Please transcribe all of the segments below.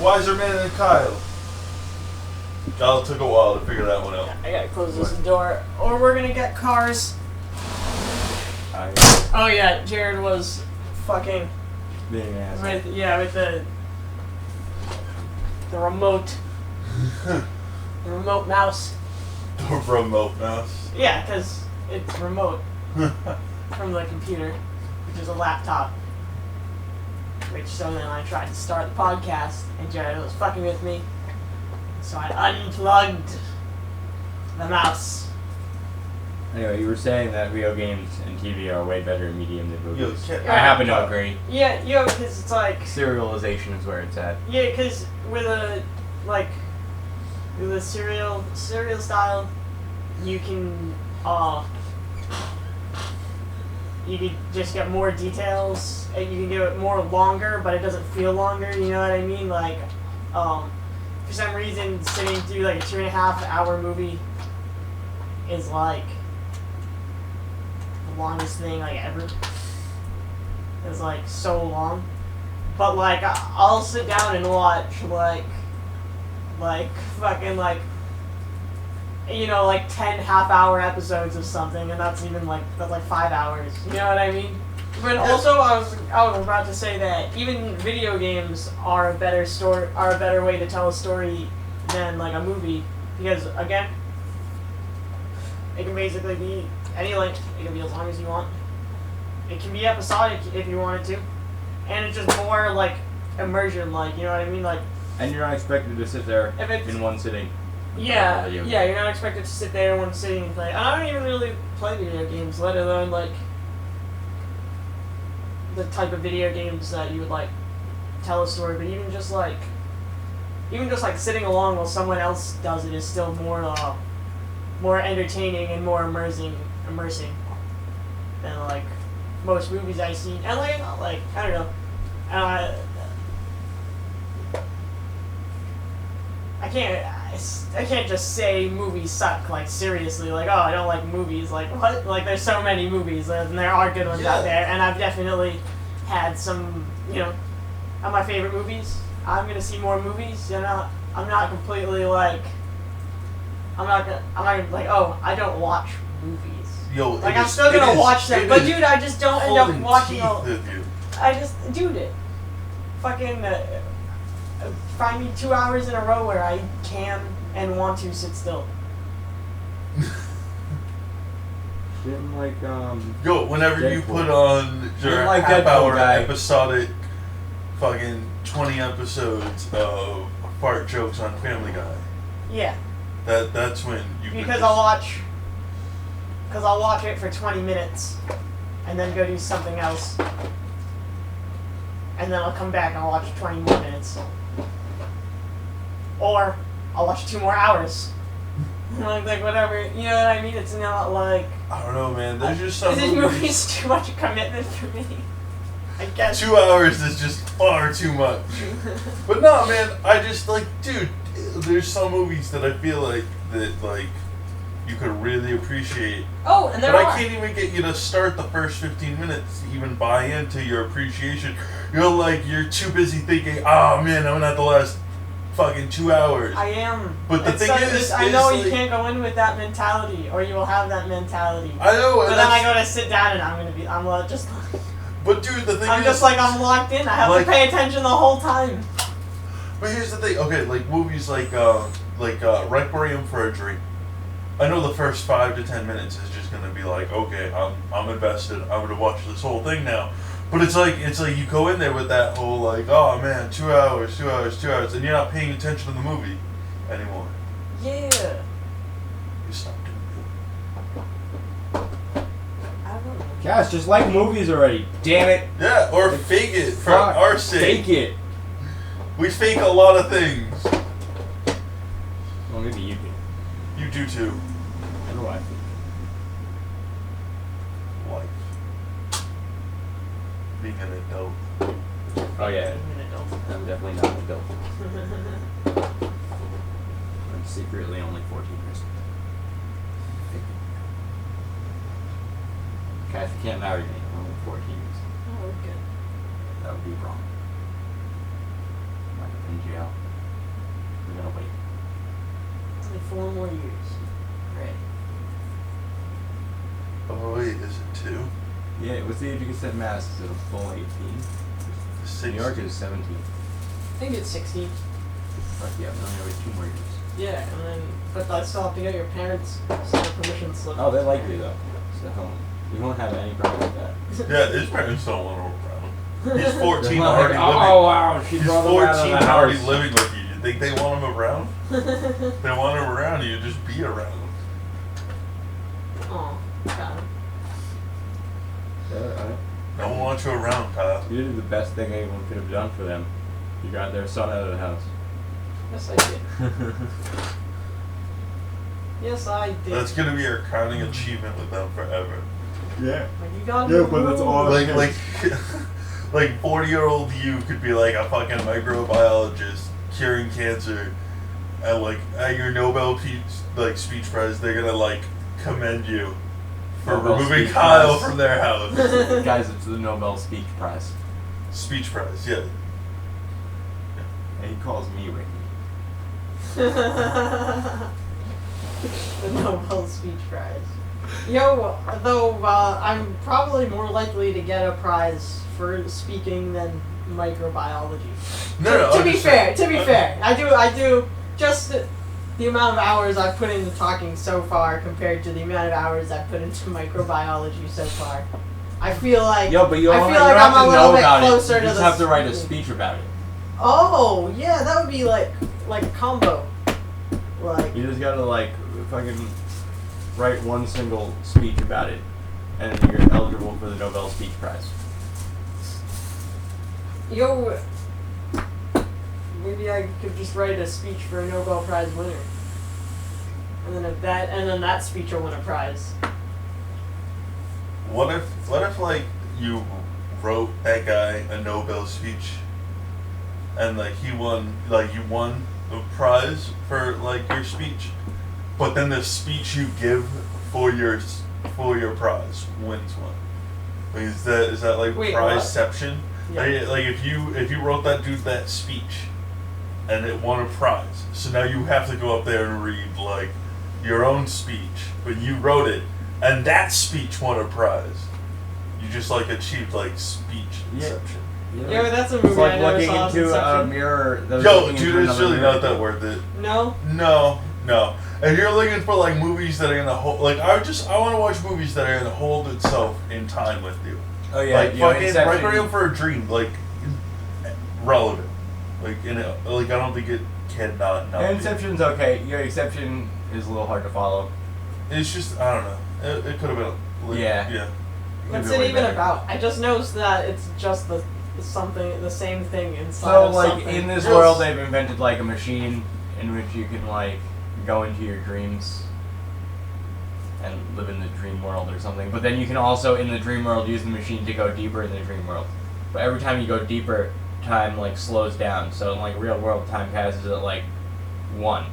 wiser man than Kyle. Kyle took a while to figure that one out. I gotta close this door, or we're gonna get cars. Oh yeah, Jared was fucking being an asshole. with the remote, the remote mouse. The remote mouse. Yeah, because it's remote from the computer, which is a laptop. So then I tried to start the podcast, and Jared was fucking with me. So I unplugged the mouse. Anyway, you were saying that video games and TV are a way better medium than movies. Yo, I happen to agree. Yeah, because it's like... Serialization is where it's at. Yeah, because with a serial style, you can just get more details, and you can do it more longer, but it doesn't feel longer, you know what I mean? Like, for some reason, sitting through like a 2.5 hour movie is like the longest thing like ever. It's like so long. But like, I'll sit down and watch like fucking like, you know, like 10 half-hour episodes of something, and that's like 5 hours. You know what I mean? But also, I was about to say that even video games are a better way to tell a story than like a movie, because again, it can basically be any length. It can be as long as you want. It can be episodic if you want it to, and it's just more like immersion, like, you know what I mean, like. And you're not expected to sit there in one sitting. Yeah, you're not expected to sit there in one sitting and play. I don't even really play video games, let alone like the type of video games that you would like tell a story. But even just like sitting along while someone else does it is still more entertaining and more immersing than like most movies I've seen. And like I don't know, I can't just say movies suck, like, seriously, like, oh, I don't like movies, like, what? Like, there's so many movies, and there are good ones out there, and I've definitely had some, you know, of my favorite movies. I'm gonna see more movies, you know, I'm not completely, like, I'm not gonna, like, oh, I don't watch movies. Yo, like, I'm still gonna watch them, but dude, I just don't end up watching fucking, find me 2 hours in a row where I can and want to sit still. Didn't like Yo, whenever Deadpool. You put on your like half-hour guy. episodic, fucking 20 episodes of fart jokes on Family Guy. Yeah. That's when you. Because I'll watch it for 20 minutes, and then go do something else, and then I'll come back and I'll watch 20 more minutes. Or I'll watch 2 more hours. like whatever, you know what I mean? It's not like, I don't know, man. There's just some this movie's too much commitment for me, I guess. 2 hours is just far too much. But no, man. I just like, dude. There's some movies that I feel like you could really appreciate. Oh, and I can't even get you to start the first 15 minutes to even buy into your appreciation. You're too busy thinking, oh man, I'm gonna have the last fucking 2 hours. I am. But the thing is, I know you can't go in with that mentality, or you will have that mentality. I know. But then I go to sit down and I'm just. But dude, the thing I'm just like, I'm locked in. I have to pay attention the whole time. But here's the thing. Okay, like movies like Requiem for a Dream. I know the first 5 to 10 minutes is just gonna be like, okay, I'm invested. I'm gonna watch this whole thing now. But it's like you go in there with that whole like, oh man, 2 hours, and you're not paying attention to the movie anymore. Yeah. You stop doing I don't know. Gosh, just like movies already. Damn it. Yeah, or like, fake it for our sake. Fake it. We fake a lot of things. Well, maybe you do. You do too. What do I think? Life. Being an adult. Oh yeah. I'm an adult. I'm definitely not an adult. I'm secretly only 14 years old. Guys, you can't marry me. I'm only 14 years old. Oh, okay. That would be wrong. locked up in jail. We're gonna wait. Only 4 more years. Right. Oh wait, is it 2? Yeah, what's the age you can set masks? Is it a full 18? New York is 17. I think it's 16. But yeah, we only have 2 more years. Yeah, and then, but I still have to get your parents' permission slip. Oh, they like you though. So you won't have any problem with that. Yeah, his parents don't want him around. He's 14 They're not already like, living. oh wow, she He's brought 14 him out of the already house. living with you. You think they want him around? If they want him around, you just be around him. Oh, got it. No one wants you around, Kyle. You did the best thing anyone could have done for them. You got their son out of the house. Yes, I did. Yes, I did. That's gonna be your crowning achievement with them forever. Yeah. Like, you got Yeah, but that's all- Like, like 40-year-old you could be like a fucking microbiologist curing cancer, and like at your Nobel speech prize, they're gonna like commend you for Nobel removing Speech Kyle Prize. from their house. Guys, it's the Nobel Speech Prize. Speech prize, yeah. And he calls me Ricky. The Nobel Speech Prize. Yo, though, I'm probably more likely to get a prize for speaking than microbiology. No, To be fair, I do just the amount of hours I've put into talking so far compared to the amount of hours I've put into microbiology so far. I feel like Yo, but you I don't, feel you like don't have I'm to a little know bit about it. closer You to just the have to write a speaking. speech about it. Oh, yeah, that would be like a combo. Like, You just gotta like fucking write one single speech about it, and you're eligible for the Nobel Speech Prize. yo, maybe I could just write a speech for a Nobel Prize winner, and then that speech will win a prize. What if like you wrote that guy a Nobel speech, and like you won the prize for like your speech, but then the speech you give for your prize wins one. Like, is that like Wait, what? prizeception? Yeah. Like if you wrote that dude that speech, and it won a prize, so now you have to go up there and read like your own speech, but you wrote it, and that speech won a prize. You just like achieved like speech inception. Yo, that's a movie It's like I never looking saw. into a Inception. mirror. that was Yo, looking dude, into it's another really mirror. not that worth it. No. No. If you're looking for like movies that are gonna hold, like I want to watch movies that are gonna hold itself in time with you. Oh yeah, Like yo, fucking Inception. Requiem for a Dream, like relevant. Like I don't think it cannot not. be. Inception's okay. Your Inception is a little hard to follow. It's just I don't know. It could have been. Like, Yeah. Yeah. What's Maybe it way even better. about? I just noticed that it's just the same thing inside So of like something. in this Yes. world, they've invented like a machine in which you can like go into your dreams and live in the dream world or something. But then you can also in the dream world use the machine to go deeper in the dream world. But every time you go deeper, time like slows down. So in like real world, time passes at like 1,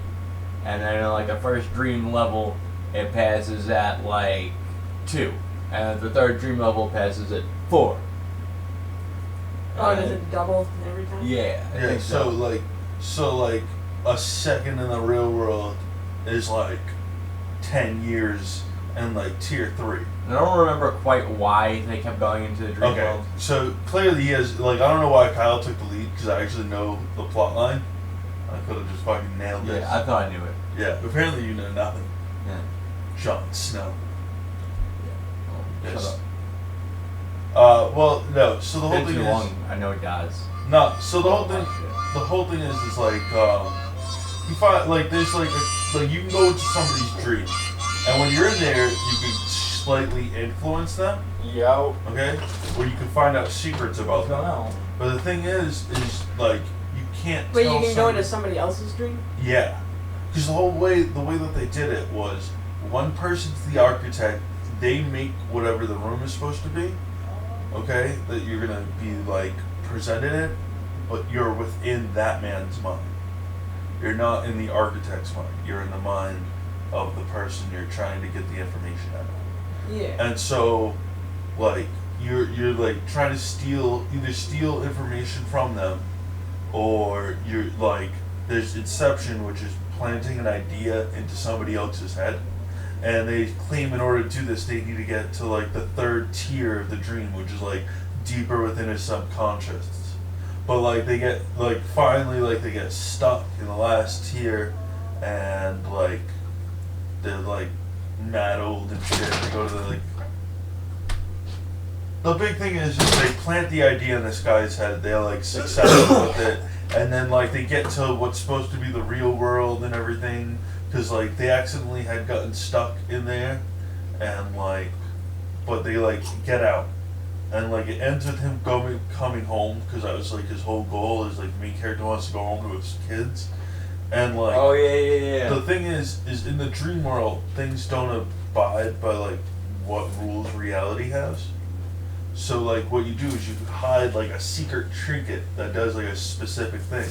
and then in like the first dream level, it passes at like 2, and the third dream level passes at 4. Oh, does it double every time? Yeah, I Yeah. think So like a second in the real world is like 10 years in like tier 3. I don't remember quite why they kept going into the dream Okay, world. so clearly he has, like, I don't know why Kyle took the lead, because I actually know the plot line. I could have just fucking nailed this. Yeah, I thought I knew it. Yeah, apparently you know nothing. Yeah. Jon Snow. Shut Yes. up. Well, no, so the whole Been thing too is... long. I know it dies. No, so the whole Oh, thing... shit. The whole thing is like, you find, like, there's like you can go into somebody's dream, and when you're in there, you can slightly influence them, Yo. okay? Or you can find out secrets about What's going them. on? But the thing is like, you can't But tell you can go somebody- into somebody else's dream? Yeah. Because the way that they did it was, one person's the architect, they make whatever the room is supposed to be, okay? That you're going to be, like, presented in, but you're within that man's mind. You're not in the architect's mind. You're in the mind of the person you're trying to get the information out of. Yeah. And so, like, you're like trying to steal information from them, or you're like there's Inception, which is planting an idea into somebody else's head, and they claim in order to do this they need to get to like the third tier of the dream, which is like deeper within his subconscious. But like they get like finally like they get stuck in the last tier, and like they're like mad old and shit. They go to the big thing is they plant the idea in this guy's head. They're like successful with it, and then like they get to what's supposed to be the real world and everything, because like they accidentally had gotten stuck in there, and like, but they like get out, and like it ends with him coming home, because that was like his whole goal is like the main character wants to go home to his kids, and like Oh yeah. the thing is in the dream world things don't abide by like what rules reality has. So like what you do is you hide like a secret trinket that does like a specific thing.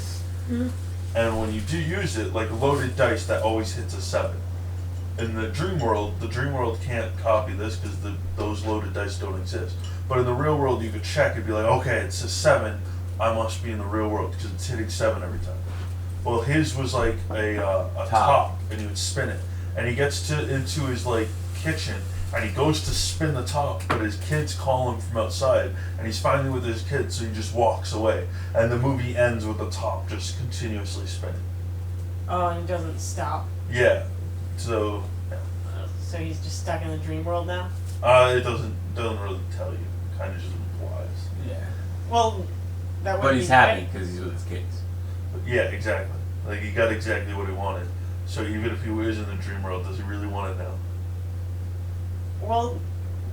Mm-hmm. And when you do use it, like loaded dice that always hits a 7. In the dream world can't copy this because those loaded dice don't exist. But in the real world you could check and be like, okay, it's a 7, I must be in the real world because it's hitting 7 every time. Well, his was like a top, and he would spin it. And he gets into his like kitchen, and he goes to spin the top, but his kids call him from outside, and he's finally with his kids, so he just walks away. And the movie ends with the top just continuously spinning. Oh, and it doesn't stop. Yeah. So. So he's just stuck in the dream world now? It doesn't really tell you. Kind of just implies. Yeah. Well, that would But be he's happy because he's with his kids. But yeah, exactly. Like he got exactly what he wanted. So even if he is in the dream world, does he really want it now? Well,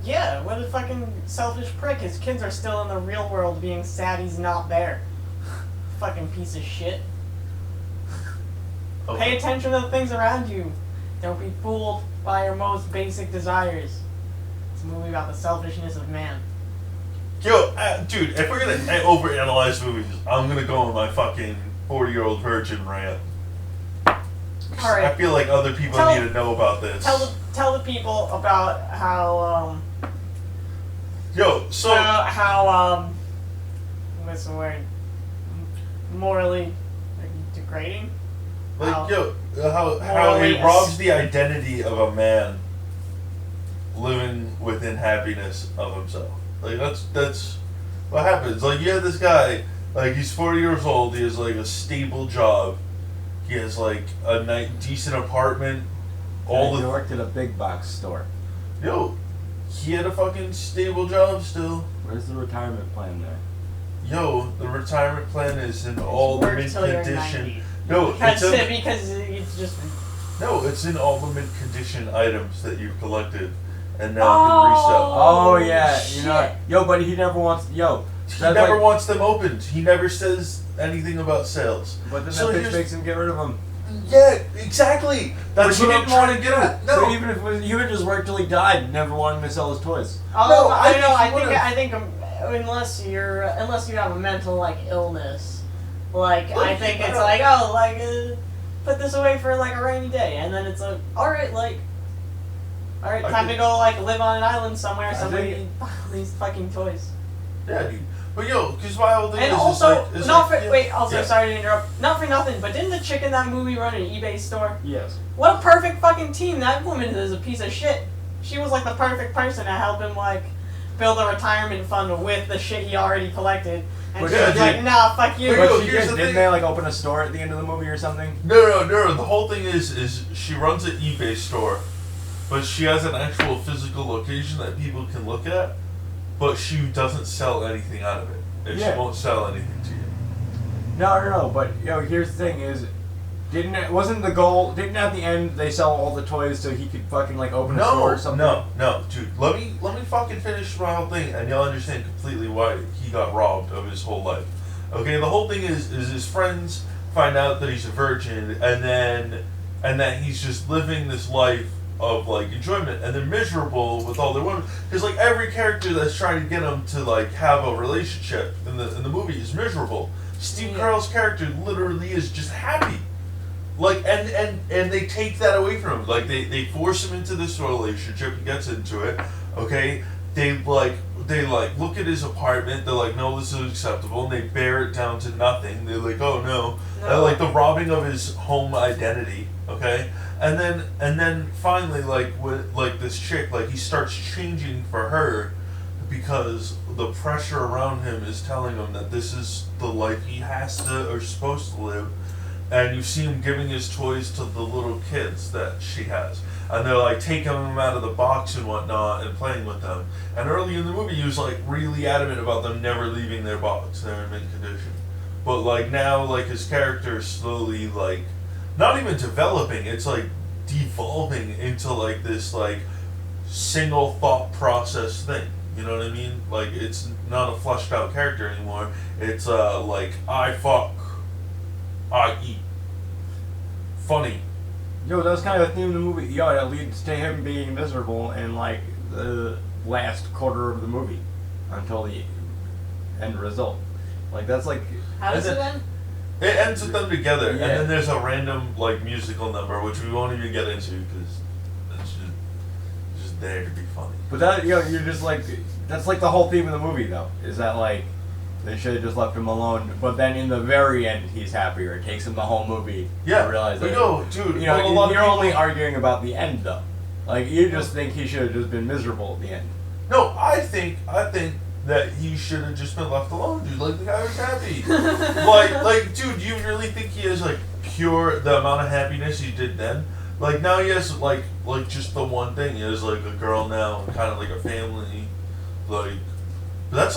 yeah, what a fucking selfish prick. His kids are still in the real world being sad he's not there. Fucking piece of shit. Okay. Pay attention to the things around you. Don't be fooled by your most basic desires. It's a movie about the selfishness of man. Yo, dude, if we're gonna overanalyze movies, I'm gonna go on my fucking 40-year-old virgin rant. Alright. I feel like other people need to know about this. Tell the people about how what's the word? Morally degrading. Like how morally it robs the identity of a man living within happiness of himself. Like that's what happens. Like you have this guy, like he's 40 years old, he has like a stable job, he has like a decent apartment, He worked at a big box store. He had a fucking stable job still. Where's the retirement plan there? The retirement plan is in all the Work mint till you're condition. 90. No, because it's just. No, it's in all the mint condition items that you've collected and now can resell. Oh yeah, shit. But he never wants. He never wants them opened. He never says anything about sales. But then So that bitch here's- makes him get rid of them. Yeah, exactly. That's But what he I'm didn't want trying to get at. No. So even if he would just work till he died, never wanting to sell his toys. Oh, I think know. he would've. I think unless you have a mental like illness, like Well, I think I it's don't- like put this away for like a rainy day, and then it's like all right, time to go like live on an island somewhere. Somebody these fucking toys. Yeah, dude. But because my whole thing And is also, it's not like, for yeah, wait. Also, yeah. sorry to interrupt. Not for nothing, but didn't the chick in that movie run an eBay store? Yes. What a perfect fucking team! That woman is a piece of shit. She was like the perfect person to help him like build a retirement fund with the shit he already collected. And But she yeah, was like, nah, fuck you. But But here's the didn't thing. they like open a store at the end of the movie or something? No. The whole thing is she runs an eBay store, but she has an actual physical location that people can look at, but she doesn't sell anything out of it. And Yeah. she won't sell anything to you. No. But here's the thing: didn't at the end they sell all the toys so he could fucking like open a store or something? No, dude. Let me fucking finish my whole thing, and you'll understand completely why he got robbed of his whole life. Okay, the whole thing is his friends find out that he's a virgin, and that he's just living this life of like enjoyment, and they're miserable with all their women. Because like every character that's trying to get him to like have a relationship in the movie is miserable. Steve Carell's character literally is just happy. Like and they take that away from him. Like they force him into this relationship. He gets into it. Okay, they they like look at his apartment. They're like, no, this is acceptable, and they bear it down to nothing. They're like, oh no, like the robbing of his home identity. Okay, and then finally, like with like this chick, like he starts changing for her because the pressure around him is telling him that this is the life he has to or supposed to live. And you see him giving his toys to the little kids that she has. And they're like taking them out of the box and whatnot and playing with them. And early in the movie, he was like really adamant about them never leaving their box. They're in mint condition. But like now, like his character is slowly like, not even developing, it's like devolving into like this like single thought process thing. You know what I mean? Like it's not a fleshed out character anymore. It's like I fuck, I eat. Funny. Yo, that's kind of the theme of the movie. Yo, it leads to him being miserable in like the last quarter of the movie until the end result. Like that's like. How does it end? It ends with them together, Yeah. and then there's a random like musical number which we won't even get into because it's just there to be funny. But that, you know, you're just like, that's like the whole theme of the movie though. Is that like they should have just left him alone, but then in the very end he's happier. It takes him the whole movie Yeah, to realize but that. no, dude. You know, well, a lot of you're people- only arguing about the end though. Like you just think he should have just been miserable at the end. No, I think that he should have just been left alone, dude. Like the guy was happy. like, dude, you really think he has like pure the amount of happiness he did then? Like now he has like just the one thing. He has like a girl now and kind of like a family. Like, but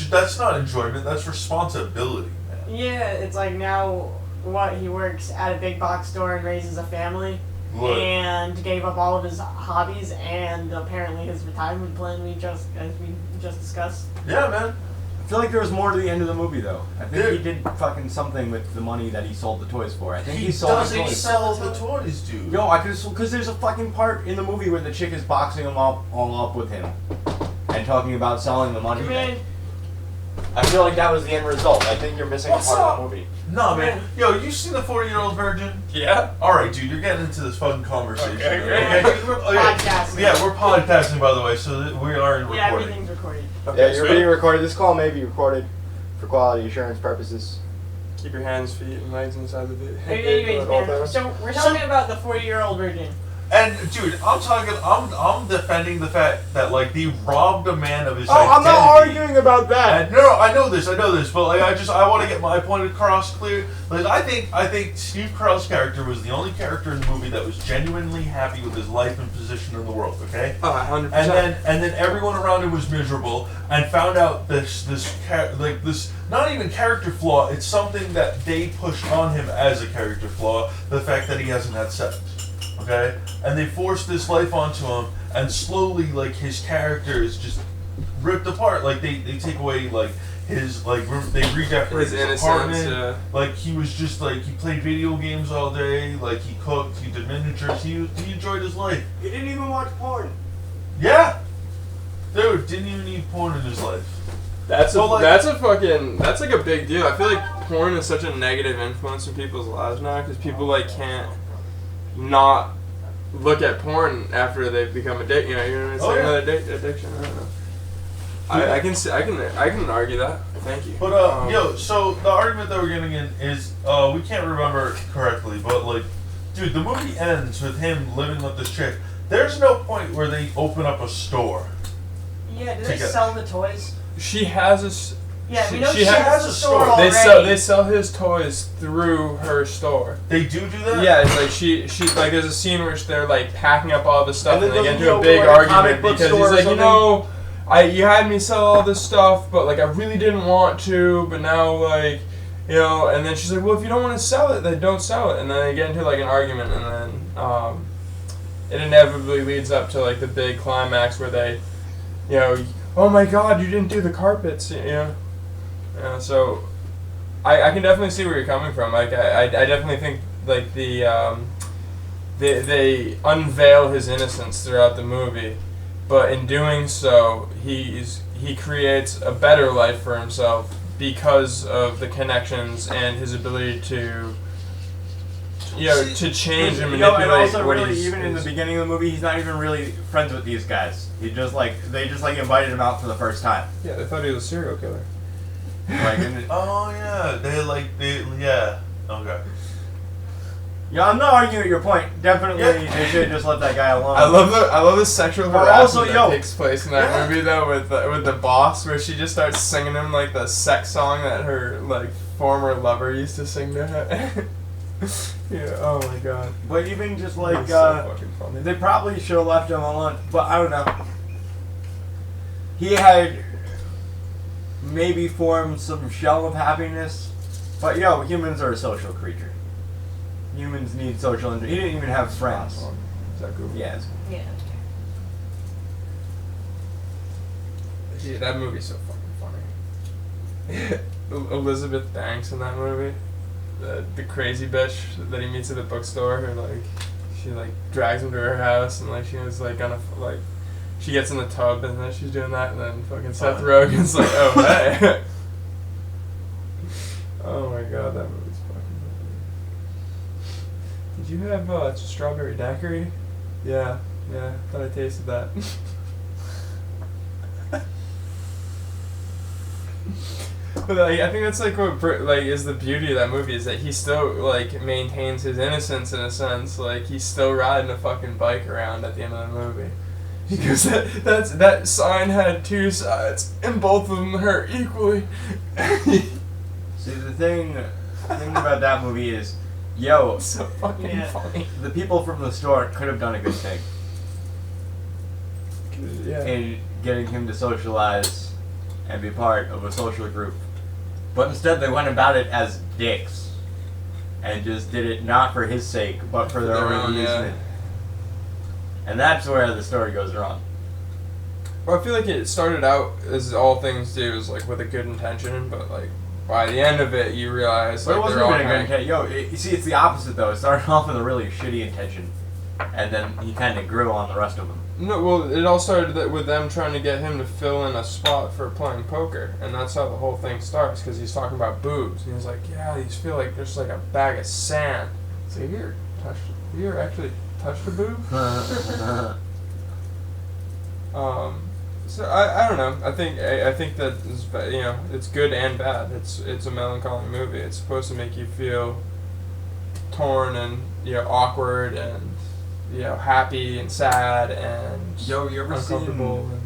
that's not enjoyment. That's responsibility, man. Yeah, it's like now what he works at a big box store and raises a family. Look, And gave up all of his hobbies and apparently his retirement plan as we just discussed. yeah, man. I feel like there was more to the end of the movie though. I think Dude. he did fucking something with the money that he sold the toys for. I think he sold the doesn't toys. sell the toys, dude. Yo, I could, because there's a fucking part in the movie where the chick is boxing him all up with him and talking about selling the money. Man, I feel like that was the end result. I think you're missing What's a part up? of the movie. No, man. Yo, you seen the 40-Year-Old Virgin? Yeah. All right, dude, you're getting into this fucking conversation. Okay. We're Okay. podcasting. Yeah, we're podcasting, by the way, so we are in Yeah, recording. everything's recorded. Yeah, you're being recorded. This call may be recorded for quality assurance purposes. Keep your hands, feet, and legs inside the bit. Anyways, man, so we're talking about the 40-year-old virgin. And dude, I'm defending the fact that like they robbed a man of his Oh, identity. I'm not arguing about that. And, no, I know this, but like I want to get my point across clear. Like I think Steve Carell's character was the only character in the movie that was genuinely happy with his life and position in the world. Okay. 100%. And then everyone around him was miserable and found out this not even character flaw. It's something that they pushed on him as a character flaw. The fact that he hasn't had sex. Okay, and they forced this life onto him, and slowly, like his character is just ripped apart. Like they take away like his like they redecorate His his innocence, apartment. yeah. Like he was just like he played video games all day. Like he cooked, he did miniatures. He enjoyed his life. He didn't even watch porn. Yeah, dude, didn't even need porn in his life. That's Well, like- that's like a big deal. I feel like porn is such a negative influence in people's lives now because people like can't not look at porn after they've become addicted. You know, it's Oh, like yeah. another addiction. I don't know. Yeah. I can argue that. Thank you. But yo, so the argument that we're getting in is we can't remember correctly, but like, dude, the movie ends with him living with this chick. There's no point where they open up a store. Yeah, do they Together. sell the toys? she has a. Yeah, we She- know she she has has a a store. store They already. sell his toys through her store. They do that. Yeah, it's like she like there's a scene where they're like packing up all the stuff And and, then they get doesn't into a he big open, like, a comic argument book because store he's or like, something? you know, you had me sell all this stuff, but like I really didn't want to, but now like, you know, and then she's like, well, if you don't want to sell it, then don't sell it, and then they get into like an argument, and then it inevitably leads up to like the big climax where they, you know, oh my God, you didn't do the carpets, you know. So, I can definitely see where you're coming from. Like, I definitely think like they unveil his innocence throughout the movie, but in doing so, he creates a better life for himself because of the connections and his ability to to change and You manipulate know, and also what really, he's, even in the beginning of the movie, he's not even really friends with these guys. He just like they just like invited him out for the first time. Yeah, they thought he was a serial killer. Like, and Oh yeah, yeah. Okay. yeah, I'm not arguing your point. Definitely, Yeah. they should just let that guy alone. I love the sexual But harassment also, that yo, takes place in that yeah. movie though with the boss, where she just starts singing him like the sex song that her like former lover used to sing to her. Yeah. Oh my god. But even just like It's so fucking funny. they probably should have left him alone. But I don't know. He had maybe formed some shell of happiness. But yo, humans are a social creature. Humans need social. He didn't even have friends. Is that Google? Yes. Yeah. Yeah, that movie's so fucking funny. Elizabeth Banks in that movie, the crazy bitch that he meets at the bookstore, who like she like drags him to her house and like she was like gonna like she gets in the tub and then she's doing that and then fucking Seth Rogen's like, oh hey. Oh my god, that movie's fucking funny. Did you have strawberry daiquiri? Yeah, thought I tasted that. But like, I think that's like what like is the beauty of that movie, is that he still like maintains his innocence in a sense. Like he's still riding a fucking bike around at the end of the movie, because that sign had two sides and both of them hurt equally. See, the thing about that movie is, yo, It's so fucking funny. the people from the store could have done a good thing Yeah. in getting him to socialize and be part of a social group. But instead they went about it as dicks and just did it not for his sake, but for their own amusement. And that's where the story goes wrong. Well, I feel like it started out, as all things do, is like with a good intention, but like by the end of it, you realize But like it wasn't they're all even a good kind of, intention. You see, it's the opposite though. It started off with a really shitty intention, and then he kind of grew on the rest of them. No, well, it all started with them trying to get him to fill in a spot for playing poker, and that's how the whole thing starts. Because he's talking about boobs, and he's like, "Yeah, these feel like there's like a bag of sand." It's like, have you ever actually touched a boob? So I don't know. I think that is, it's good and bad. It's a melancholy movie. It's supposed to make you feel torn and awkward and happy and sad and Yo, you ever uncomfortable. seen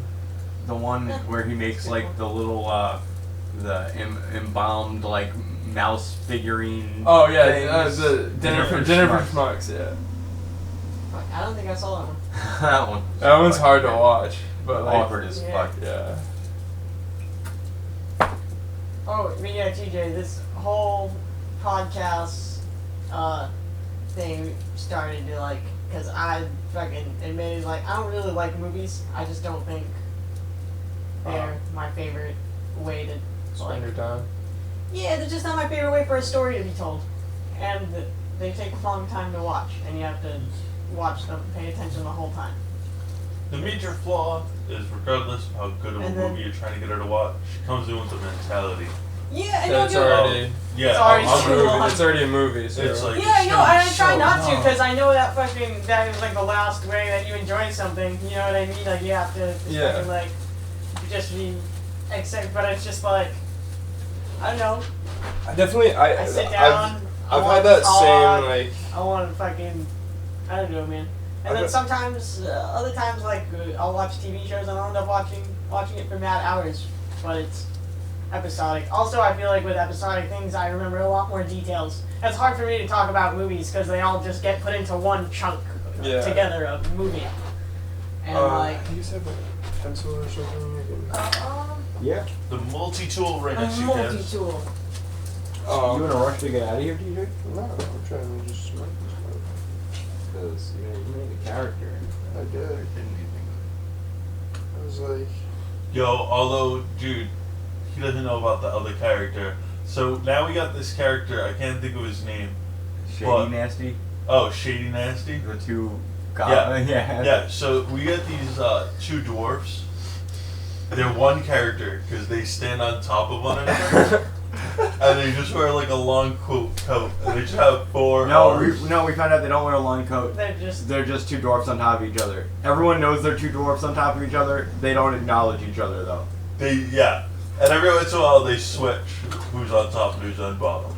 the one where he makes like the little embalmed like mouse figurine? Oh yeah, things? the dinner for schmucks. Yeah, Fuck, I don't think I saw that one. That one. that one's hard to watch, but like, Awkward as Yeah. fuck. yeah. Oh, I mean, yeah, TJ, this whole podcast thing started to like, because I fucking admitted, like, I don't really like movies. I just don't think they're my favorite way to, Spend your time. yeah, they're just not my favorite way for a story to be told. And they take a long time to watch, and you have to watch them, pay attention the whole time. The major flaw is, regardless of how good of a And then- movie you're trying to get her to watch, she comes in with the mentality. Yeah, and So don't it's get me already Yeah, It's already a movie. too It's already a movie. So It's like- Yeah, I know, and I try so not to, long. because I know that that is like the last way that you enjoy something, you know what I mean? Like, you have to just Yeah. fucking, like, just be, but it's just like, I don't know, I definitely I sit down, I've I had want that to talk, same like. I want to fucking, I don't know, man. And I've then got- sometimes, other times, like, I'll watch TV shows and I'll end up watching it for mad hours, but it's episodic. Also, I feel like with episodic things, I remember a lot more details. It's hard for me to talk about movies because they all just get put into one chunk Yeah. together of movie. And like, do you just have a pencil or something? Yeah. The multi-tool right next a to you, guys. multi-tool. You in a rush to get out of here, TJ? No, I'm trying to just smoke this Because you made a character. one. I did. I was like, Yo, although, dude, he doesn't know about the other character. So now we got this character, I can't think of his name. Shady What? Nasty. Oh, Shady Nasty? The two Yeah. yeah. Yeah, so we got these two dwarfs. They're one character because they stand on top of one another. and they just wear like a long coat, and they just have 4 No, arms. we found out they don't wear a long coat. They're just 2 dwarfs on top of each other. Everyone knows they're 2 dwarfs on top of each other. They don't acknowledge each other though. And every once in a while they switch who's on top and who's on bottom.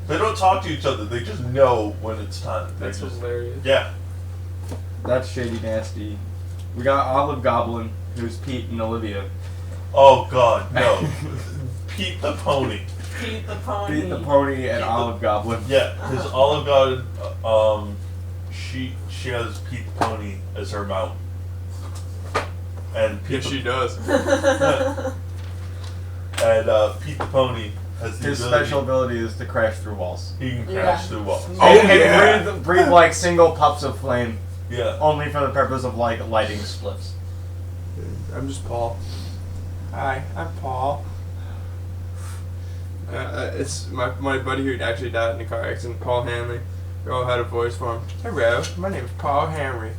They don't talk to each other. They just know when it's time. They That's just, hilarious. yeah. That's shady nasty. We got Olive Goblin, who's Pete and Olivia. Oh God, no. Pete the pony. Pete the pony. Pete the pony and Olive Goblin. Yeah, because Olive Garden, she has Pete the pony as her mount. And Pete Yes, she does. and Pete the pony has the His ability. special ability is to crash through walls. He can Yeah. crash through walls. Oh, and yeah. breathe like single puffs of flame, Yeah. only for the purpose of like lighting spliffs. I'm just Paul. Hi, I'm Paul. It's my buddy who actually died in a car accident, Paul Hanley. We all had a voice for him. Hello, my name is Paul Henry.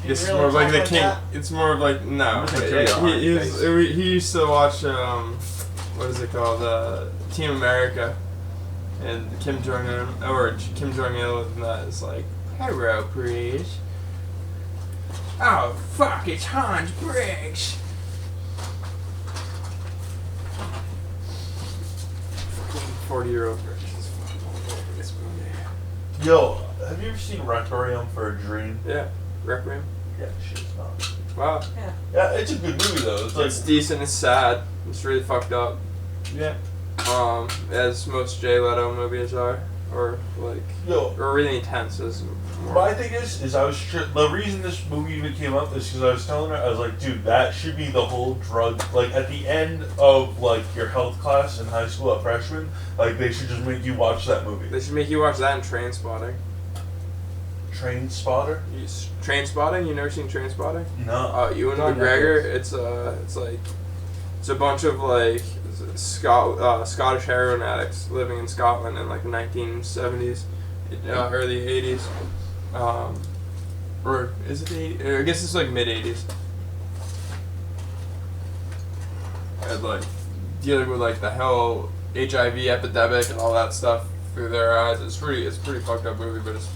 You It's really more of like the talk king. that? It's more of like no. What's it say on He his used to watch what is it called? Team America, and Kim Jong Un or Kim Jong Il and that is like, hello, please. Oh fuck! It's Hans Briggs. 40-year-old versions. This movie. Yo, have you ever seen Requiem for a Dream? Yeah, Requiem. Yeah, shit's not. Wow. Yeah, it's a good movie though. It's like It's decent. It's sad. It's really fucked up. Yeah. As most Jay Leto movies are, or like, yo. or really intense. Is more. My thing is I was the reason this movie even came up is because I was telling her, I was like, dude, that should be the whole drug. Like at the end of like your health class in high school at freshman, like they should just make you watch that movie. They should make you watch that in Train Spotting. Train Spotter? Train Spotting? You never seen Train Spotting? No. Ewan No, McGregor. never. It's a bunch of like Scottish heroin addicts living in Scotland in like the 1970s, early 80s, or is it the 80s? I guess it's like mid 80s. And like dealing with like the whole HIV epidemic and all that stuff through their eyes. It's a pretty fucked up movie, but it's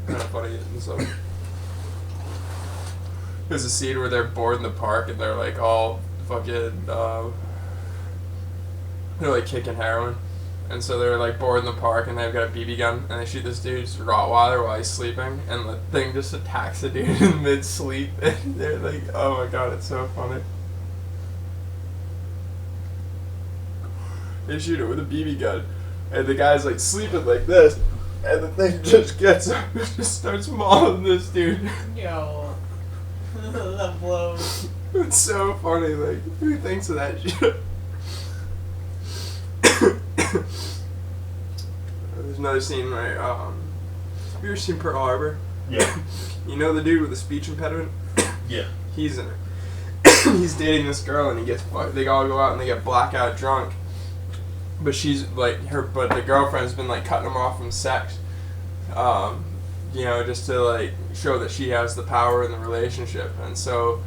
kind of funny and stuff. There's a scene where they're bored in the park and they're like all fucking they're like kicking heroin, and so they're like bored in the park and they've got a BB gun and they shoot this dude's Rottweiler while he's sleeping and the thing just attacks the dude in mid sleep and they're like, oh my god, it's so funny. They shoot it with a BB gun and the guy's like sleeping like this and the thing just gets up and just starts mauling this dude. Yo. That blows. It's so funny, like, who thinks of that shit? There's another scene where, have you ever seen Pearl Harbor? Yeah. You know the dude with the speech impediment? Yeah. He's in it. He's dating this girl and they all go out and they get blackout drunk. But she's like, but the girlfriend's been like cutting him off from sex. Just to like show that she has the power in the relationship. And so,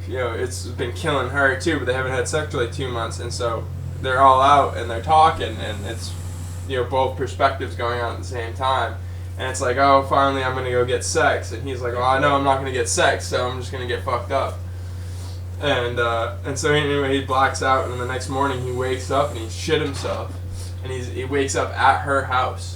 it's been killing her too, but they haven't had sex for like 2 months. And so they're all out and they're talking and it's, both perspectives going on at the same time. And it's like, oh, finally I'm going to go get sex. And he's like, well, I know I'm not going to get sex, so I'm just going to get fucked up. And so anyway, he blacks out, and then the next morning he wakes up and he shit himself. And he wakes up at her house.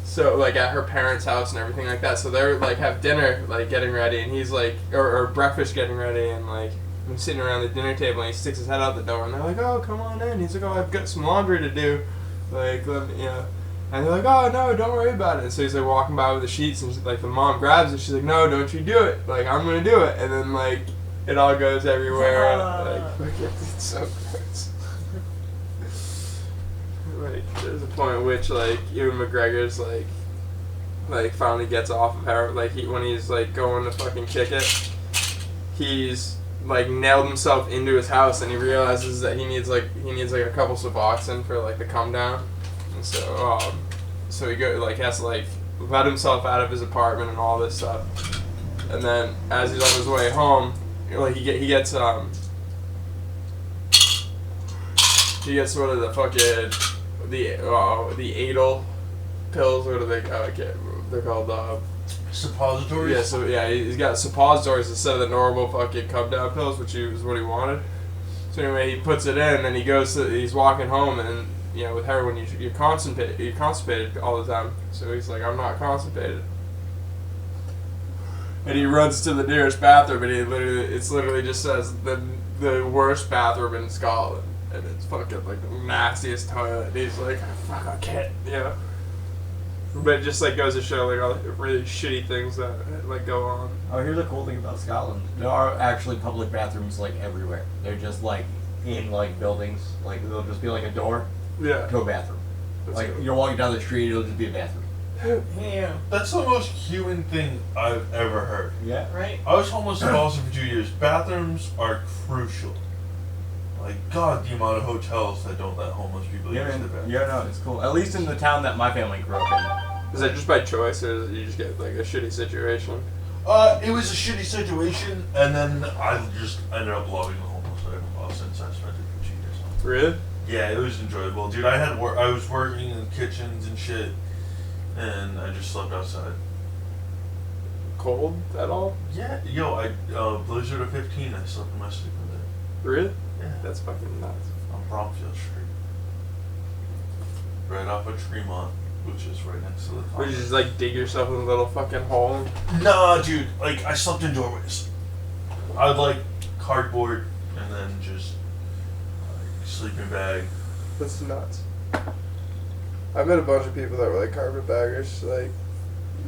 So, like, at her parents' house and everything like that. So they're, like, have dinner, like, getting ready, and he's, like, or breakfast getting ready, and, like, I'm sitting around the dinner table, and he sticks his head out the door, and they're like, oh, come on in. He's like, oh, I've got some laundry to do. Like, let me, And they're like, oh, no, don't worry about it. And so he's, like, walking by with the sheets, and, like, the mom grabs it. She's like, no, don't you do it. Like, I'm going to do it. And then, like, it all goes everywhere. And, like, it's so gross. Like, there's a point at which, like, Ewan McGregor's, like, finally gets off of her. Like, when he's, like, going to fucking kick it, he's, like, nailed himself into his house, and he realizes that he needs a couple Suboxone for, like, the come down. And so he has to, like, let himself out of his apartment and all this stuff. And then, as he's on his way home, like, he gets, She gets one of the fucking the Adel pills. What are they? They're called. Suppositories? Yeah, so yeah, he's got suppositories instead of the normal fucking come down pills, which is what he wanted. So anyway, he puts it in, and then he's walking home, and you know, with heroin, you're constipated all the time. So he's like, I'm not constipated. And he runs to the nearest bathroom, and it's literally just says the worst bathroom in Scotland, and it's fucking like the nastiest toilet. And he's like, fuck, I can't, you know. But it just like goes to show like all the really shitty things that like go on. Oh, here's the cool thing about Scotland. There are actually public bathrooms like everywhere. They're just like in like buildings. Like there'll just be like a door Yeah. to a bathroom. That's Like cool. you're walking down the street, it'll just be a bathroom. Yeah. That's the most human thing I've ever heard. Yeah. Right. I was homeless in Boston for 2 years. Bathrooms are crucial. Like, God, the amount of hotels that don't let homeless people Yeah, use the man. bathroom. Yeah, no, it's cool. At least in the town that my family grew up in. Is that just by choice, or you just get like a shitty situation? It was a shitty situation, and then I just ended up loving the homeless life in Boston, so I spent it for 2 years. Really? Yeah, it was enjoyable, dude. I was working in kitchens and shit, and I just slept outside. Cold at all? Yeah, blizzard of 15. I slept in my sleeping bag. Really? Yeah, That's fucking nuts. on Bromfield Street, right off of Tremont, which is right next to the. Would you just like dig yourself in a little fucking hole? Nah, dude. Like I slept in doorways. I'd like cardboard and then just like sleeping bag. That's nuts. I met a bunch of people that were like carpetbaggers, like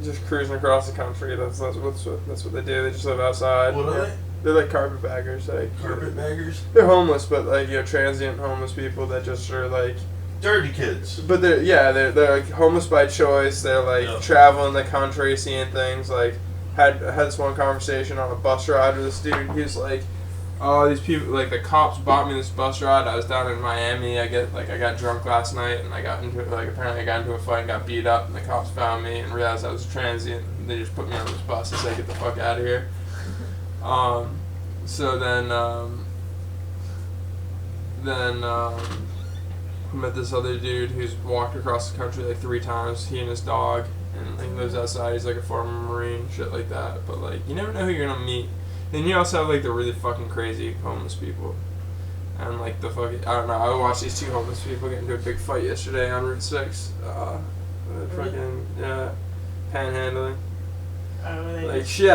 just cruising across the country. That's what they do. They just live outside. What are Yeah. they? They're like carpetbaggers, like Carpetbaggers? they're homeless, but like transient homeless people that just are like. Dirty kids. But they're like homeless by choice. They're like Yeah. traveling the country, seeing things. Like I had this one conversation on a bus ride with this dude. He was like, "Oh, these people like the cops bought me this bus ride. I was down in Miami. I got drunk last night, and apparently I got into a fight and got beat up, and the cops found me and realized I was a transient. And they just put me on this bus and said, get the fuck out of here." So then I met this other dude who's walked across the country like 3 times. He and his dog, and he lives outside. He's like a former Marine, shit like that. But like, you never know who you're gonna meet. Then you also have like the really fucking crazy homeless people, and like the fucking I don't know. I watched these 2 homeless people get into a big fight yesterday on Route 6. Fucking panhandling. Like she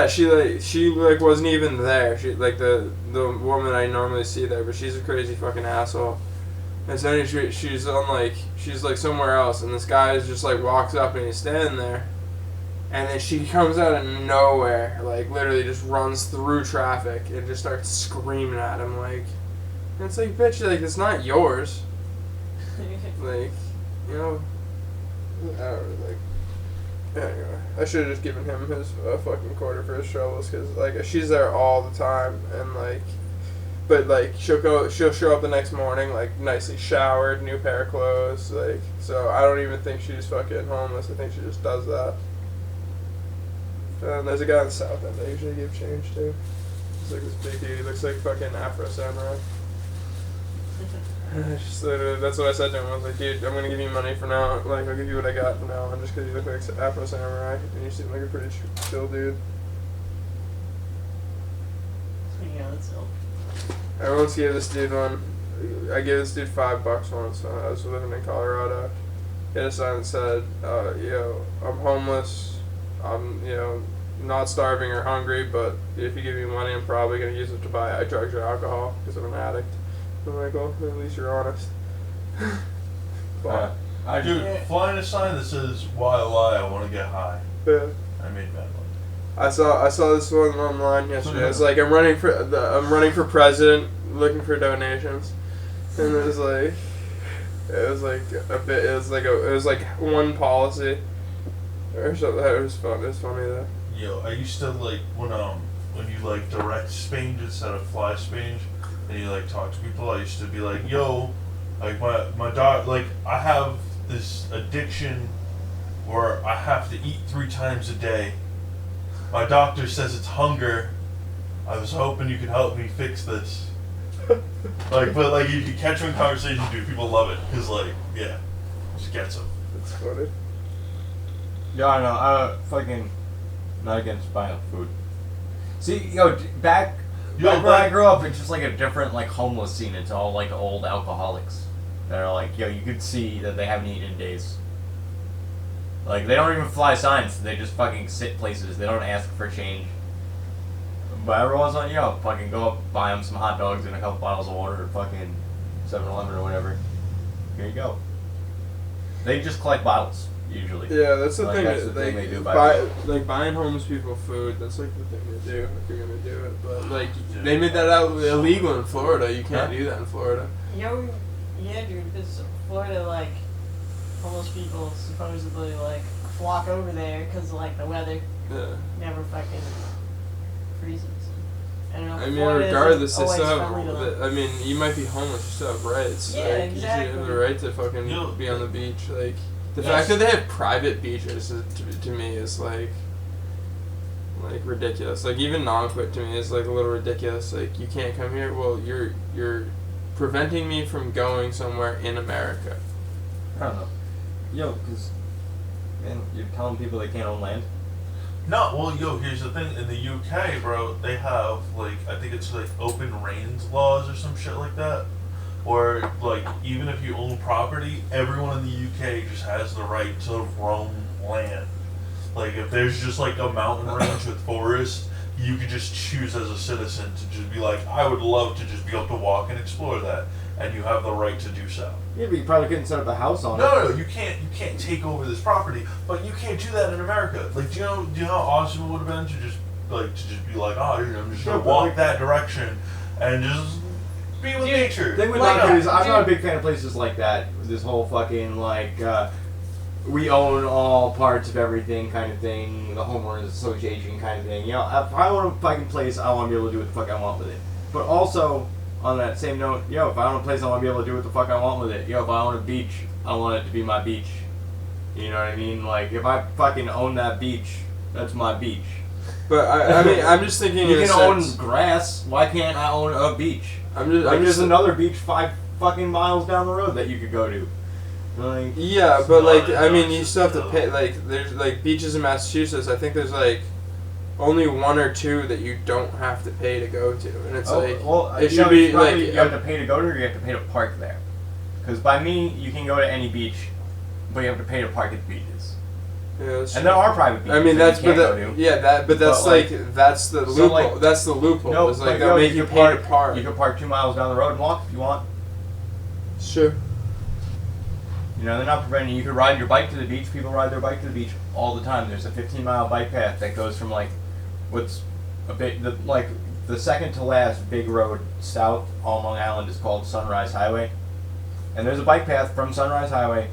wasn't even there. She like the woman I normally see there, but she's a crazy fucking asshole. And so she's like somewhere else, and this guy is just like walks up and he's standing there, and then she comes out of nowhere, like literally just runs through traffic and just starts screaming at him like, and it's like, bitch, like it's not yours, like, you know, I don't know, like. Anyway, I should have just given him his fucking quarter for his troubles, because like she's there all the time, and like, but like she'll show up the next morning like nicely showered, new pair of clothes, like, so I don't even think she's fucking homeless. I think she just does that. And there's a guy in the South End I usually give change to. He's like this big dude. He looks like fucking Afro Samurai. Just literally, that's what I said to him. I was like, dude, I'm gonna give you money for now. Like, I'll give you what I got for now, and just because you look like Afro Samurai, and you seem like a pretty chill dude. Yeah, that's ill. I once gave this dude one. I gave this dude $5 once. I was living in Colorado. He had a sign that said, I'm homeless. I'm, not starving or hungry, but if you give me money, I'm probably gonna use it to buy drugs or alcohol because I'm an addict. I'm like, well, at least you're honest. Dude, flying a sign that says, why lie, I want to get high. Yeah. I made bad money. I saw this one online yesterday. It's like, I'm running for president, looking for donations, and it was like one policy or something. It was fun. It was funny though. Yo, I used to like when you like direct Spange instead of fly Spange, and you like talk to people. I used to be like, yo, like my dog, like I have this addiction where I have to eat 3 times a day. My doctor says it's hunger. I was hoping you could help me fix this. Like, but like if you catch them in conversation, dude, people love it because like, yeah, just gets them. That's funny. Yeah, I know. Fucking not against buying food. See, yo, back where I grew up, it's just like a different like homeless scene. It's all like old alcoholics that are like, yo, you could see that they haven't eaten in days. Like they don't even fly signs. They just fucking sit places. They don't ask for change. But everyone's like, yo, fucking go up, buy them some hot dogs and a couple bottles of water at fucking 7-Eleven or whatever. Here you go. They just collect bottles. Usually. Yeah, that's the like, thing. That's the Like, thing they do like buying homeless people food. That's like the thing to do if you're gonna do it. But like they made that out illegal in Florida. You can't do that in Florida. Yo, yeah, dude. Because Florida, like, homeless people supposedly like flock over there because like the weather Yeah. never fucking freezes. I don't know. I mean, Florida regardless, they isn't still always have. friendly to them. I mean, you might be homeless, you still have rights. Yeah, like, exactly. You should have the right to fucking Yeah. be on the beach. Like the Yes. fact that they have private beaches to me is like ridiculous. Like even non-quit to me is like a little ridiculous. Like you can't come here. Well, you're preventing me from going somewhere in America. I don't know. Yo, because, man, you're telling people they can't own land? No, well, yo, here's the thing. In the UK, bro, they have, like, I think it's, like, open reigns laws or some shit like that. Or, like, even if you own property, everyone in the UK just has the right to roam land. Like, if there's just, like, a mountain range with forest, you could just choose as a citizen to just be like, I would love to just be able to walk and explore that. And you have the right to do so. Yeah, but you probably couldn't set up a house on it. No, you can't take over this property, but you can't do that in America. Like, do you know how awesome it would have been to just be like, oh, I'm just gonna walk that direction and just be with nature. Thing with Like, is, I'm not a big fan of places like that. This whole fucking we own all parts of everything kind of thing, the homeowners association kind of thing. You know, if I own a fucking place, I want to be able to do what the fuck I want with it. But also, on that same note, yo, if I own a place, I want to be able to do what the fuck I want with it. Yo, if I own a beach, I want it to be my beach. You know what I mean? Like, if I fucking own that beach, that's my beach. But I mean, I'm just thinking. You in can a own sense, grass. Why can't I own a beach? I'm just. Like, I'm there's just. another beach 5 fucking miles down the road that you could go to. Like, Yeah, but like, not I mean, you enough still have to though. pay. Like, there's like beaches in Massachusetts. I think there's like only 1 or 2 that you don't have to pay to go to, and it's like it should be like you have to pay to go to, or you have to pay to park there. Because by me, you can go to any beach, but you have to pay to park at the beaches. Yeah, that's And true. there are private beaches. I mean, that that's you but can't that, go to. yeah, that but that's But, like, like that's the so, loophole. like- That's the loophole. No, it's like but they'll yo, make you could pay to park. You could park 2 miles down the road and walk if you want. Sure. You know, they're not preventing you. You could ride your bike to the beach. People ride their bike to the beach all the time. There's a 15-mile bike path that goes from like what's a bit the second to last big road south on Long Island is called Sunrise Highway, and there's a bike path from Sunrise Highway,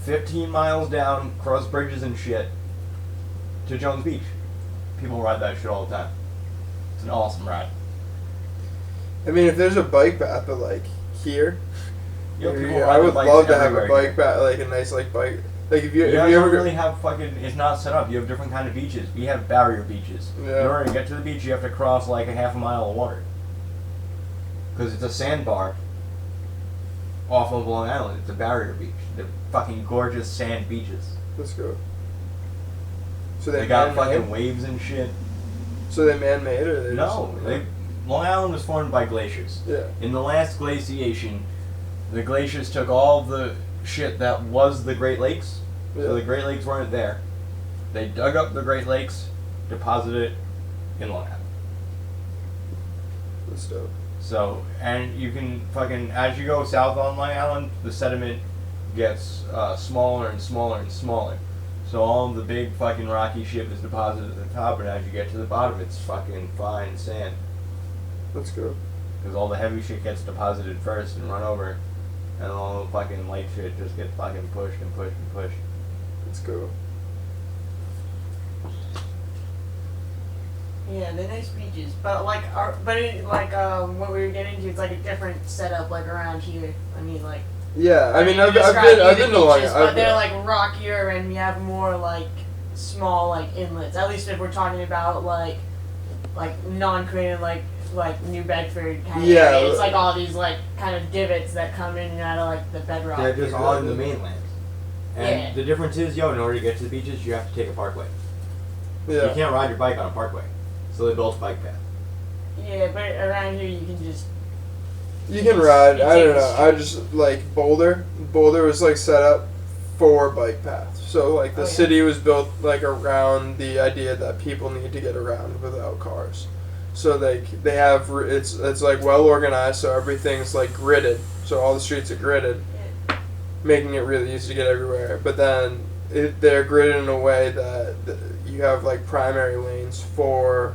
15 miles down, cross bridges and shit, to Jones Beach. People ride that shit all the time. It's an awesome ride. I mean, if there's a bike path, but like here, You know, people yeah, ride I their would bikes love to have a everywhere bike here. path, like a nice like bike. Like if you You if guys you don't ever really have fucking. It's not set up. You have different kind of beaches. We have barrier beaches. Yeah. In order to get to the beach, you have to cross like a half a mile of water. Because it's a sandbar. Off of Long Island, it's a barrier beach. They're fucking gorgeous sand beaches. let's go. So They got man-made? fucking waves and shit. So they man-made or they No, just, Long Island was formed by glaciers. yeah. In the last glaciation, the glaciers took all the shit that was the Great Lakes. Yeah. So the Great Lakes weren't there. They dug up the Great Lakes, deposited it in Long Island. That's dope. So, and you can fucking, as you go south on Long Island, the sediment gets smaller and smaller and smaller. So all of the big fucking rocky shit is deposited at the top, and as you get to the bottom, it's fucking fine sand. Let's go. Because all the heavy shit gets deposited first and run over, and all the fucking light shit just gets fucking pushed and pushed and pushed. Let's go. Yeah, they're nice beaches, but like, what we were getting to, it's like a different setup, like around here. I mean, like. Yeah, I mean, you I've described been the to Long beaches, Island. but they're like rockier, and we have more like small like inlets. At least if we're talking about like non-created, like like New Bedford kind of Yeah. area. It's like all these like kind of divots that come in and out of like the bedrock. They're just all in the mainland. And Yeah. the difference is, in order to get to the beaches, you have to take a parkway. You Yeah. can't ride your bike on a parkway. So they built a bike path. Yeah, but around here you can just. You can ride. You I take don't the know. I just like Boulder. Boulder was like set up for bike paths. So like the Oh, yeah. city was built like around the idea that people need to get around without cars. So they have it's like well organized. So everything's like gridded. So all the streets are gridded, making it really easy to get everywhere. But then they're gridded in a way that you have like primary lanes for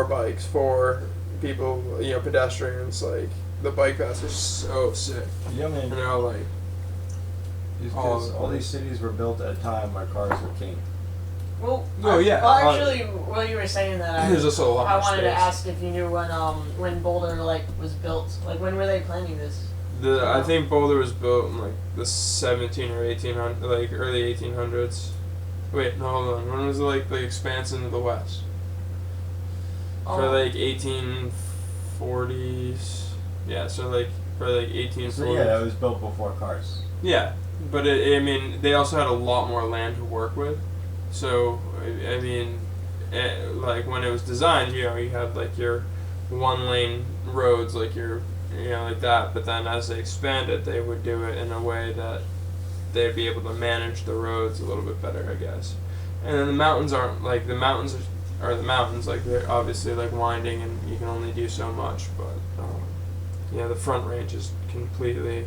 bikes, for people, pedestrians. Like the bike paths are so sick, Yeah, man. and they're all like, Because all these cities were built at a time where cars were king. Well, Oh, yeah. Well, actually, while you were saying that, there's also a lot I more wanted to space. ask if you knew when Boulder like was built. Like when were they planning this? I think Boulder was built in like the 17 or 1800, like early 1800s. Wait, no, hold on. When was it like the expanse into the west? For Oh. like 1840s. Yeah, so like for like 1840s. So yeah, that was built before cars. Yeah, but I mean, they also had a lot more land to work with. So, I mean, like when it was designed, you had like your one-lane roads, like like that. But then as they expanded, they would do it in a way that they'd be able to manage the roads a little bit better, I guess. And then the mountains aren't like the mountains are the mountains. Like they're obviously like winding, and you can only do so much. But the front range is completely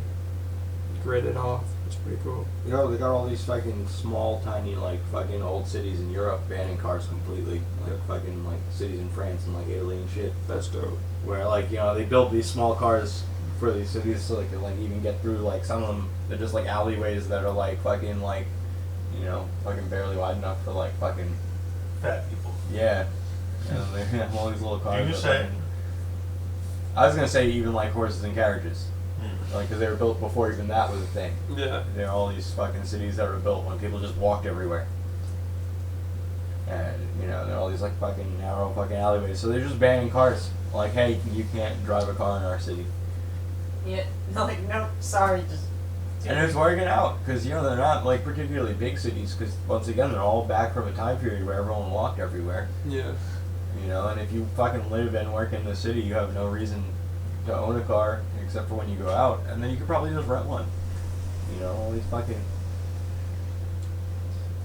gridded off. It's pretty cool. They got all these fucking small, tiny, like fucking old cities in Europe banning cars completely. Like fucking like cities in France and like Italy and shit. That's dope. Where like they built these small cars for these cities so they could like even get through. Like some of them, they're just like alleyways that are like fucking like, fucking barely wide enough for like fucking Fat people. yeah. They have all these little cars. You that say? fucking- I was gonna say even like horses and carriages, like because they were built before even that was a thing. Yeah. There are all these fucking cities that were built when people just walked everywhere. And, there are all these like fucking narrow fucking alleyways. So they're just banning cars. Like, hey, you can't drive a car in our city. Yeah, like no, sorry, just. And it's working out, because, they're not like particularly big cities, because once again, they're all back from a time period where everyone walked everywhere. Yeah. And if you fucking live and work in the city, you have no reason to own a car, except for when you go out. And then you could probably just rent one. All these fucking...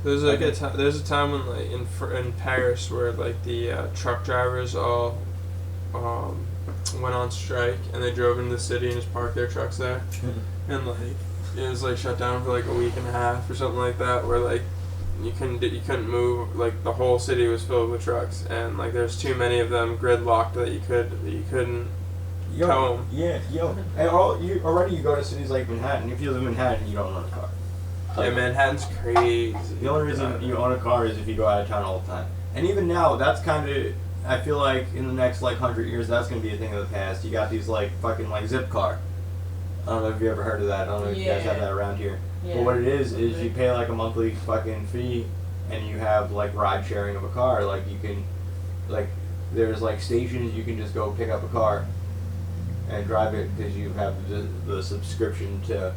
There's like there's a time when like in Paris where like the truck drivers all went on strike, and they drove into the city and just parked their trucks there, and like it was like shut down for like a week and a half or something like that, where like you couldn't move, like the whole city was filled with trucks, and like there's too many of them gridlocked that you couldn't tow them. Yeah, and you go to cities like Manhattan. If you live in Manhattan, you don't own a car. Yeah, Manhattan's crazy. The only reason you own a car is if you go out of town all the time. And even now, that's kind of, I feel like in the next like 100 years, that's going to be a thing of the past. You got these like fucking like zip car. I don't know if you ever heard of that. I don't know if you guys have that around here. Yeah. But what it is you pay like a monthly fucking fee, and you have like ride sharing of a car. Like you can, like there's like stations you can just go pick up a car and drive it because you have the subscription to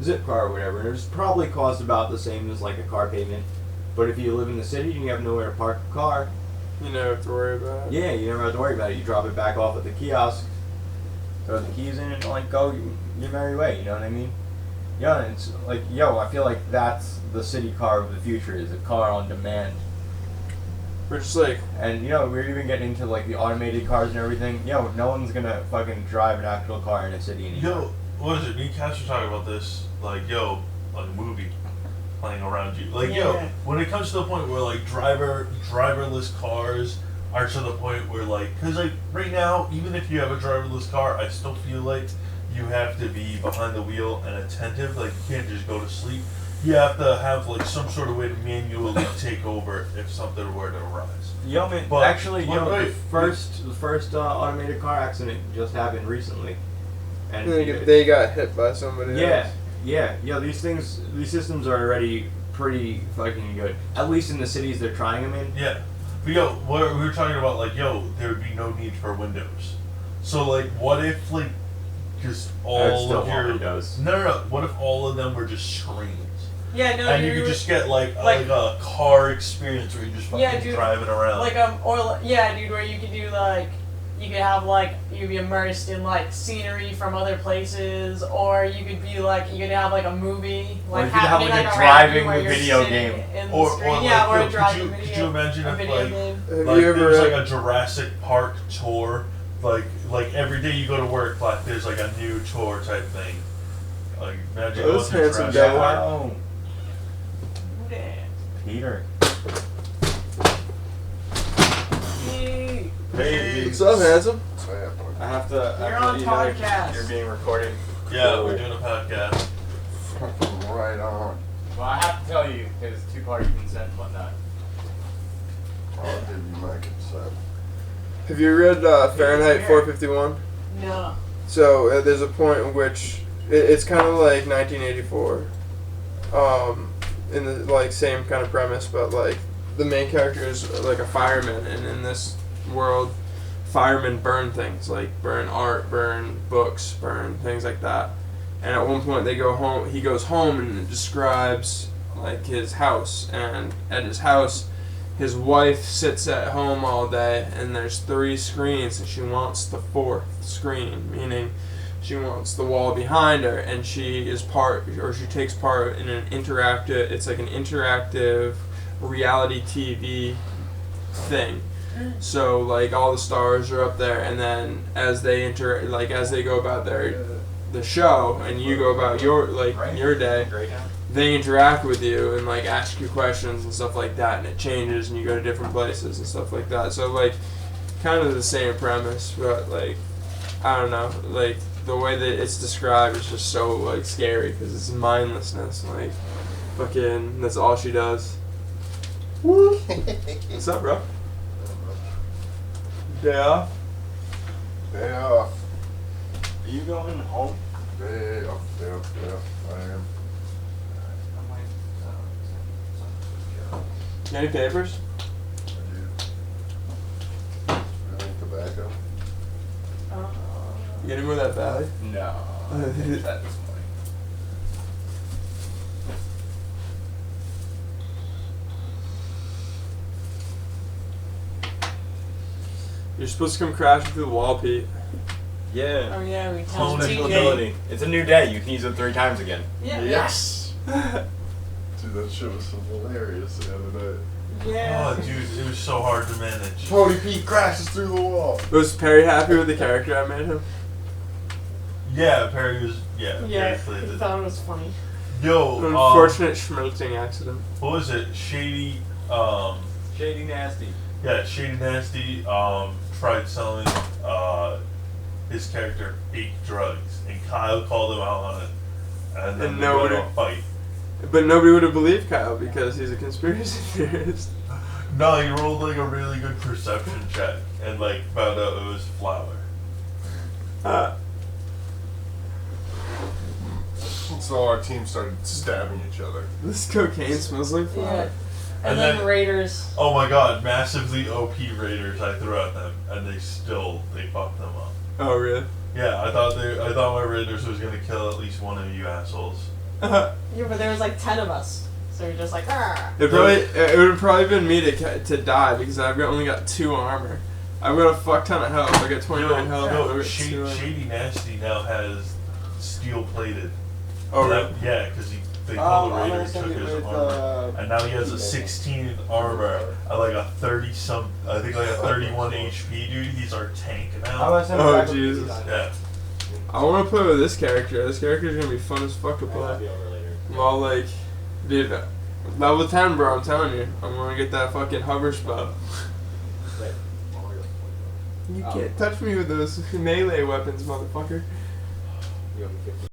Zipcar or whatever, and it's probably cost about the same as like a car payment. But if you live in the city and you have nowhere to park a car, You never have to worry about it. yeah, you never have to worry about it. You drop it back off at the kiosk, throw the keys in, and like go your merry way. You know what I mean? Yeah, and it's like I feel like that's the city car of the future, is a car on demand. We're just like, And we're even getting into like the automated cars and everything. No one's gonna fucking drive an actual car in a city anymore. Yo, what is it? Me and Cass were talking about this. Like, like a movie playing around you. Like, Yeah. when it comes to the point where like driverless cars are to the point where like, cause like right now, even if you have a driverless car, I still feel like you have to be behind the wheel and attentive. Like, you can't just go to sleep. You have to have like some sort of way to manually take over if something were to arise. Man, But- actually, wait, the wait. first automated car accident just happened recently, and they got hit by somebody else. yeah. These systems are already pretty fucking good. At least in the cities they're trying them in. Yeah. But yo, what we were talking about, like, yo, there would be no need for windows. So, like, what if, like, just all still of your... windows. No. What if all of them were just screens? Yeah, no, And you could just get, like a car experience where you're just fucking driving around. Dude, where you could do, like, you could have, like, you'd be immersed in, like, scenery from other places, or you could be, like, you could have, like, a movie, like, you could have, happening, like, a around driving you where you're video sitting game. in the Or screen. like, Or yo, a driving could video. you imagine a if, video like, game. Have like you ever there's like a Jurassic Park tour, like every day you go to work, like there's like a new tour type thing. Like imagine Oh, this going to handsome Jurassic guy. Park. Wow. Peter. Hey, What's up, handsome? I have to. You're on podcast. You're being recorded. yeah, we're doing a podcast. Fucking right on. Well, I have to tell you, because two-party consent and whatnot. I'll give you my consent. Have you read Fahrenheit 451? No. So there's a point in which it's kind of like 1984, in the like same kind of premise, but like the main character is like a fireman, and in this world, firemen burn things, like burn art, burn books, burn things like that. And at one point they go home. He goes home and it describes like his house, and at his house, his wife sits at home all day, and there's 3 screens, and she wants the 4th screen, meaning she wants the wall behind her, and she takes part in an interactive. It's like an interactive reality TV thing. So like all the stars are up there, and then as they go about the show, and you go about your day, they interact with you and like ask you questions and stuff like that, and it changes, and you go to different places and stuff like that. So like kind of the same premise, but like I don't know, like the way that it's described is just so like scary because it's mindlessness. Like fucking, that's all she does. What's up, bro? Day off? Day off. Are you going home? Day off. I am. You got any papers? Any tobacco? You got any more of that Valley? No. I finished that this morning. You're supposed to come crashing through the wall, Pete. Yeah. Oh yeah, we Clone tell it. Ability. It's a new day. You can use it 3 times again. Yeah. Yes! Dude, that shit was so hilarious the other night. Yeah. Oh, dude, it was so hard to manage. Tony Pete crashes through the wall. Was Perry happy with the character I made him? Yeah, Perry was. Yeah, Perry I played it. thought it was funny. Yo, An unfortunate schmelting accident. what was it? Shady. Shady Nasty. Yeah, Shady Nasty tried selling his character fake drugs, and Kyle called him out on it, and then And they went nobody- on a fight. But nobody would have believed Kyle because he's a conspiracy theorist. No, he rolled like a really good perception check, and like found out it was flour. So our team started stabbing each other. This cocaine smells like Yeah. flour. And And then then- Raiders. Oh my god, massively OP Raiders I threw at them, and they fucked them up. Oh, really? Yeah, I thought my Raiders was gonna kill at least one of you assholes. Yeah, but there was like 10 of us. So you're just like, ah. It would have probably been me to die because only got 2 armor. I've got a fuck ton of health. I got 29 health. I've got 2 armor. Shady Nasty now has steel plated. Oh, really? Yeah, because they told the Raiders took his with, armor, and now he has a 16 armor, like a 30 I think like a 31 HP dude. He's our tank now. Oh, Jesus. Yeah. I want to play with this character. This character's gonna be fun as fuck to play. Well, like, dude, level 10, bro. I'm telling you, I'm gonna get that fucking hover spell. You can't touch me with those melee weapons, motherfucker.